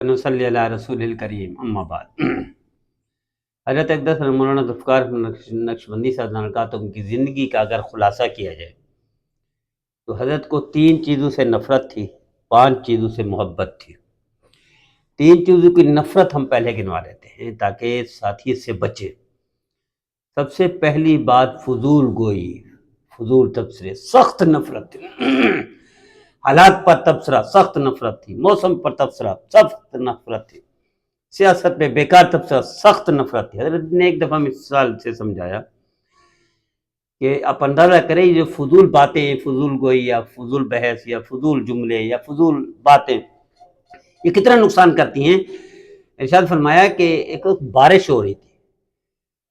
نصلی علی رسول الکریم اما بعد حضرت اقدس مولانا ذوالفقار نقشبندی صاحب کا تو ان کی زندگی کا اگر خلاصہ کیا جائے تو حضرت کو 3 چیزوں سے نفرت تھی، 5 چیزوں سے محبت تھی۔ 3 چیزوں کی نفرت ہم پہلے گنوا لیتے ہیں تاکہ ساتھی سے بچے۔ سب سے پہلی بات فضول گوئی، فضول تبصرے، سخت نفرت تھی۔ حالات پر تبصرہ، سخت نفرت تھی۔ موسم پر تبصرہ، سخت نفرت تھی۔ سیاست پہ بیکار تبصرہ، سخت نفرت تھی۔ حضرت نے ایک دفعہ مثال سے سمجھایا کہ آپ اندازہ کریں جو فضول باتیں، فضول گوئی یا فضول بحث یا فضول جملے یا فضول باتیں یہ کتنا نقصان کرتی ہیں۔ ارشاد فرمایا کہ ایک بارش ہو رہی تھی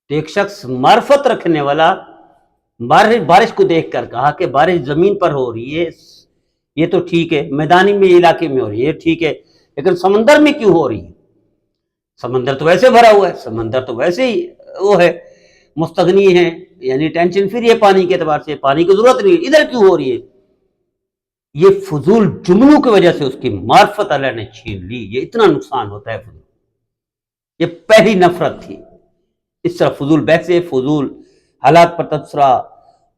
تو ایک شخص معرفت رکھنے والا بارش کو دیکھ کر کہا کہ بارش زمین پر ہو رہی ہے یہ تو ٹھیک ہے، میدانی میں علاقے میں ہو رہی ہے ٹھیک ہے، لیکن سمندر میں کیوں ہو رہی ہے؟ سمندر تو ویسے بھرا ہوا ہے، سمندر تو ویسے ہی وہ ہے، مستغنی ہے، یعنی ٹینشن فری ہے پانی کے اعتبار سے، پانی کی ضرورت نہیں، ادھر کیوں ہو رہی ہے؟ یہ فضول جملوں کی وجہ سے اس کی معرفت اللہ نے چھین لی۔ یہ اتنا نقصان ہوتا ہے فضول۔ یہ پہلی نفرت تھی۔ اس طرح فضول بحثیں، فضول حالات پر تبصرہ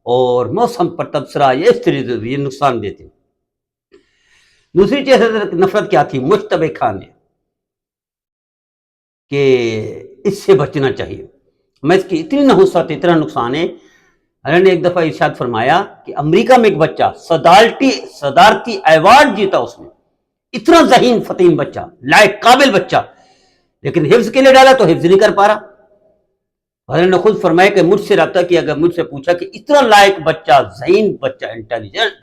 اور موسم پر تبصرہ یہ اس طرح سے یہ نقصان دیتے ہیں۔ دوسری چیز حضرت نفرت کیا تھی؟ مشتبہ کھانے، کہ اس سے بچنا چاہیے۔ میں اس کی اتنی نحوست، اتنا نقصان ہے۔ حضرت نے ایک دفعہ ارشاد فرمایا کہ امریکہ میں ایک بچہ صدارتی ایوارڈ جیتا، اس نے اتنا ذہین فطین بچہ، لائق قابل بچہ، لیکن حفظ کے لیے ڈالا تو حفظ نہیں کر پا رہا۔ حضرت نے خود فرمایا کہ مجھ سے رابطہ کیا، اگر مجھ سے پوچھا کہ اتنا لائق بچہ، ذہین بچہ، انٹیلیجنٹ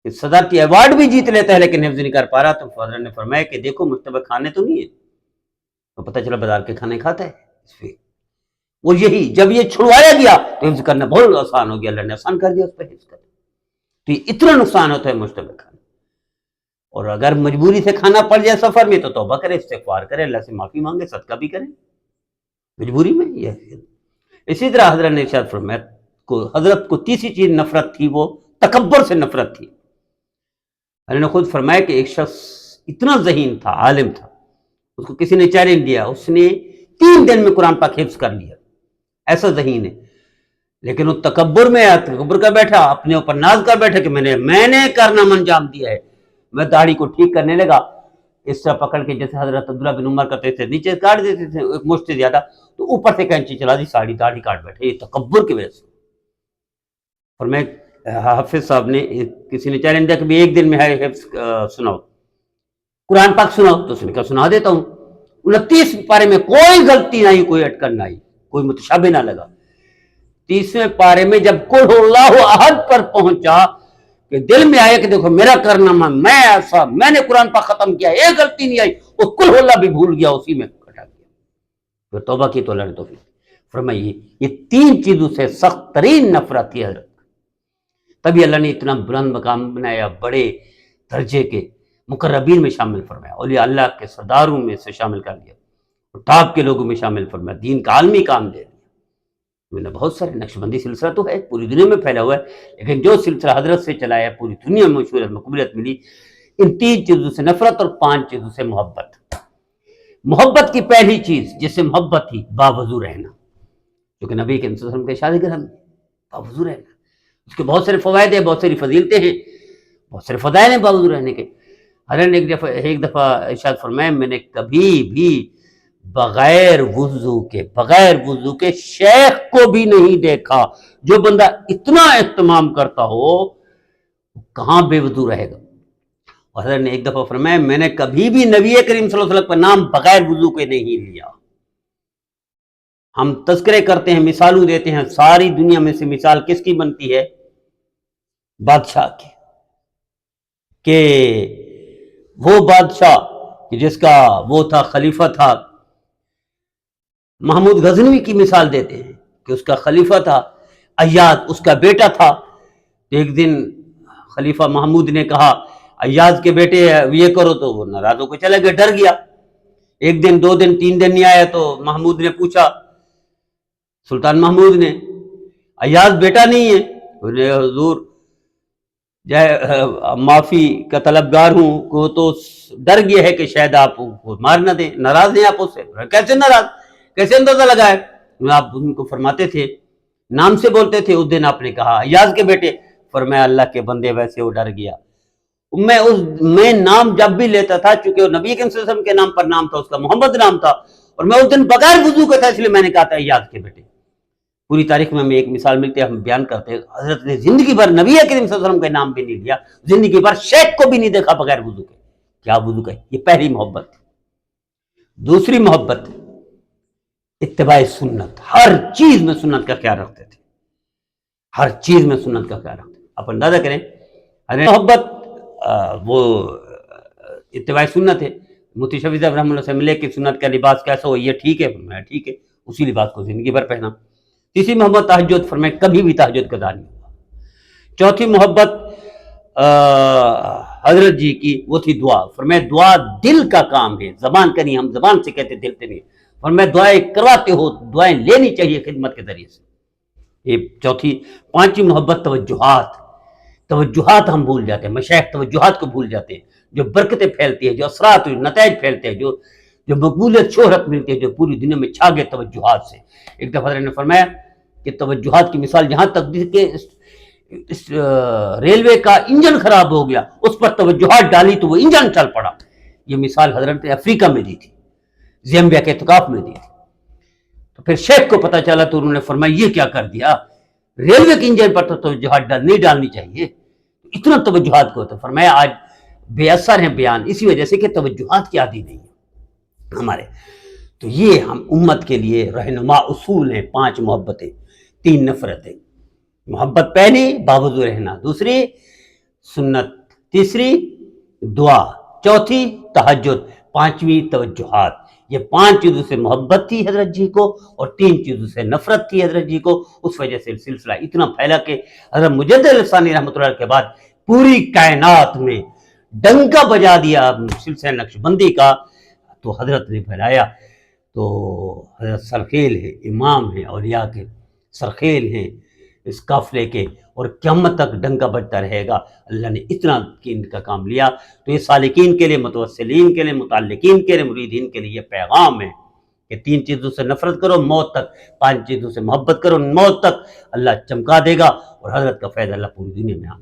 کہ صدارتی ایوارڈ بھی جیت لیتا ہے لیکن حفظ نہیں کر پا رہا، تو حضرت نے فرمایا کہ دیکھو مشتبہ کھانے تو نہیں ہے، تو پتہ چلا بازار کے کھانے کھاتا ہے۔ اس پہ وہ یہی جب یہ چھڑوایا گیا تو حفظ کرنا بہت آسان ہو گیا، اللہ نے آسان کر دیا اس پہ حفظ کرنا۔ تو یہ اتنا نقصان ہوتا ہے مشتبہ کھانے۔ اور اگر مجبوری سے کھانا پڑ جائے سفر میں تو توبہ کرے، استغفار کرے، اللہ سے معافی مانگے، صدقہ بھی کرے مجبوری میں۔ یہ اسی طرح حضرت نے ارشاد فرمایا حضرت کو تیسری چیز نفرت تھی، وہ تکبر سے نفرت تھی۔ حضرت نے خود فرمایا کہ ایک شخص اتنا ذہین تھا، عالم تھا، اس کو کسی نے چیلنج دیا، اس نے 3 دن میں قرآن پاک حفظ کر لیا، ایسا ذہین ہے، لیکن وہ تکبر میں تکبر کا بیٹھا، اپنے اوپر ناز کا بیٹھا کہ میں نے کارنامہ انجام دیا ہے۔ میں داڑھی کو ٹھیک کرنے لگا، اس طرح پکڑ کے جیسے حضرت عبداللہ بن عمر کرتے تھے، نیچے کاٹ دیتے تھے ایک مشت سے زیادہ، تو اوپر سے کینچی چلا دی، ساڑھی داڑھی کاٹ بیٹھے، یہ تکبر کی وجہ سے۔ اور میں حافظ صاحب نے کسی نے چیلنج دیا کہ ایک دن میں ہے حفظ سناؤ، قرآن پاک سناؤ، تو اس نے کہا سنا دیتا ہوں۔ 29 پارے میں کوئی غلطی نہیں، کوئی اٹکن نہیں، کوئی متشابہ نہ لگا۔ 30ویں پارے میں جب قل اللہ احد پر پہنچا کہ دل میں آیا کہ دیکھو میرا کارنامہ، میں ایسا، میں نے قرآن پاک ختم کیا، ایک غلطی نہیں آئی، وہ قل اللہ بھی بھول گیا، اسی میں کٹا گیا، پھر توبہ کی تو اللہ نے توفیق فرمائی۔ یہ 3 چیزوں سے سخت ترین نفرت تھی حضرت، تبھی اللہ نے اتنا بلند مقام بنایا، بڑے درجے کے مقربین میں شامل فرمایا، اولیاء اللہ کے سرداروں میں سے شامل کر دیا، اور ٹاپ کے لوگوں میں شامل فرمایا، دین کا عالمی کام دے دیا۔ میں نے بہت سارے نقشبندی سلسلہ تو ہے، پوری دنیا میں پھیلا ہوا ہے، لیکن جو سلسلہ حضرت سے چلایا پوری دنیا میں مشہورت مقبولیت ملی، ان 3 چیزوں سے نفرت اور 5 چیزوں سے محبت۔ محبت کی پہلی چیز جس سے محبت تھی، باوضو رہنا، کیونکہ نبی کے صلی اللہ علیہ وسلم کے ارشاد کرام میں باوضو رہنا، اس کے بہت سارے فوائد ہیں، بہت ساری فضیلتیں ہیں، بہت سارے فضائل ہیں باوضو رہنے کے۔ حضرت نے ایک دفعہ ارشاد فرمایا میں نے کبھی بھی بغیر وضو کے شیخ کو بھی نہیں دیکھا۔ جو بندہ اتنا اہتمام کرتا ہو کہاں بے وضو رہے گا۔ اور حضرت نے ایک دفعہ فرمایا میں نے کبھی بھی نبی کریم صلی اللہ علیہ وسلم کا نام بغیر وضو کے نہیں لیا۔ ہم تذکرے کرتے ہیں، مثالوں دیتے ہیں، ساری دنیا میں سے مثال کس کی بنتی ہے؟ بادشاہ کی، کہ وہ بادشاہ جس کا وہ تھا، خلیفہ تھا، محمود غزنوی کی مثال دیتے ہیں کہ اس کا خلیفہ تھا ایاز، اس کا بیٹا تھا۔ ایک دن خلیفہ محمود نے کہا ایاز کے بیٹے یہ کرو، تو وہ ناراض ہو کے چلا گیا، ڈر گیا۔ ایک دن، 2 دن، 3 دن نہیں آیا تو محمود نے پوچھا، سلطان محمود نے، ایاز بیٹا نہیں ہے؟ حضور معافی کا طلبگار ہوں کو تو ڈر یہ ہے کہ شاید آپ کو مار نہ دیں، ناراض ہیں آپ اس سے. کیسے ناراض، کیسے اندازہ لگائے؟ آپ ان کو فرماتے تھے، نام سے بولتے تھے. اس دن آپ نے کہا ایاز کے بیٹے، فرمایا اللہ کے بندے ویسے وہ ڈر گیا. میں نام جب بھی لیتا تھا، چونکہ وہ نبی کریم صلی اللہ علیہ وسلم کے نام پر نام تھا، اس کا محمد نام تھا، اور میں اس دن بغیر وضو کا تھا، اس لیے میں نے کہا تھا ایاز کے بیٹے. پوری تاریخ میں ہمیں ایک مثال ملتی ہے، ہم بیان کرتے ہیں، حضرت نے زندگی بھر نبی کریم صلی اللہ علیہ وسلم کا نام بھی نہیں لیا، زندگی بھر شیخ کو بھی نہیں دیکھا بغیر وضو کے. کیا وضو کا؟ یہ پہلی محبت. دوسری محبت اتباع سنت. ہر چیز میں سنت کا خیال رکھتے تھے، ہر چیز میں سنت کا خیال رکھتے تھے. آپ اندازہ کریں، محبت وہ اتباع سنت ہے. مفتی شفیع صاحب رحمۃ اللہ سے ملے کہ سنت کا لباس کیسا ہو، یہ ٹھیک ہے، میں ٹھیک ہے، اسی لباس کو زندگی بھر پہنا. تیسری محبت تہجد، فرمائے کبھی بھی تہجد قضا نہیں ہوا. چوتھی محبت حضرت جی کی وہ تھی دعا. فرمائے دعا دل کا کام ہے، زبان کا نہیں، ہم زبان سے کہتے دل سے نہیں. فرمائے دعائیں کرواتے ہو، دعائیں لینی چاہیے خدمت کے ذریعے سے. یہ چوتھی. پانچویں محبت توجہات. توجہات ہم بھول جاتے ہیں، مشائخ توجہات کو بھول جاتے ہیں، جو برکتیں پھیلتی ہے، جو اثرات نتائج پھیلتے ہیں، جو مقبولیت شہرت ملتی ہے، جو پوری دنیا میں چھا گئے توجہات سے. ایک دفعہ حضرت نے فرمایا کہ توجہات کی مثال جہاں تک کہ اس ریلوے کا انجن خراب ہو گیا، اس پر توجہات ڈالی تو وہ انجن چل پڑا. یہ مثال حضرت نے افریقہ میں دی تھی، زیمبیا کے اعتکاف میں دی تھی. تو پھر شیخ کو پتا چلا تو انہوں نے فرمایا یہ کیا کر دیا، ریلوے کے انجن پر تو توجہات نہیں ڈالنی چاہیے، اتنا توجہات کو. تو فرمایا آج بے اثر ہیں بیان، اسی وجہ سے کہ توجہات کی عادی نہیں ہے ہمارے. تو یہ ہم امت کے لیے رہنما اصول ہیں. 5 محبتیں، 3 نفرتیں. محبت پہلی باوضو رہنا، دوسری سنت، تیسری دعا، چوتھی تہجد، 5ویں توجہات. یہ 5 چیزوں سے محبت تھی حضرت جی کو، اور 3 چیزوں سے نفرت تھی حضرت جی کو. اس وجہ سے سلسلہ اتنا پھیلا کہ حضرت مجدد الثانی رحمۃ اللہ کے بعد پوری کائنات میں ڈنکا بجا دیا سلسلہ نقشبندی کا، تو حضرت نے پھیلایا. تو حضرت سرخیل ہے، امام ہیں اولیاء کے، سرخیل ہیں اس قافلے کے، اور قیامت تک ڈنکا بجتا رہے گا. اللہ نے اتنا ان کا کام لیا. تو یہ سالکین کے لیے، متوسلین کے لیے، متعلقین کے لیے، مریدین کے لیے یہ پیغام ہے کہ 3 چیزوں سے نفرت کرو موت تک، 5 چیزوں سے محبت کرو موت تک. اللہ چمکا دے گا، اور حضرت کا فیض اللہ پوری دنیا میں عام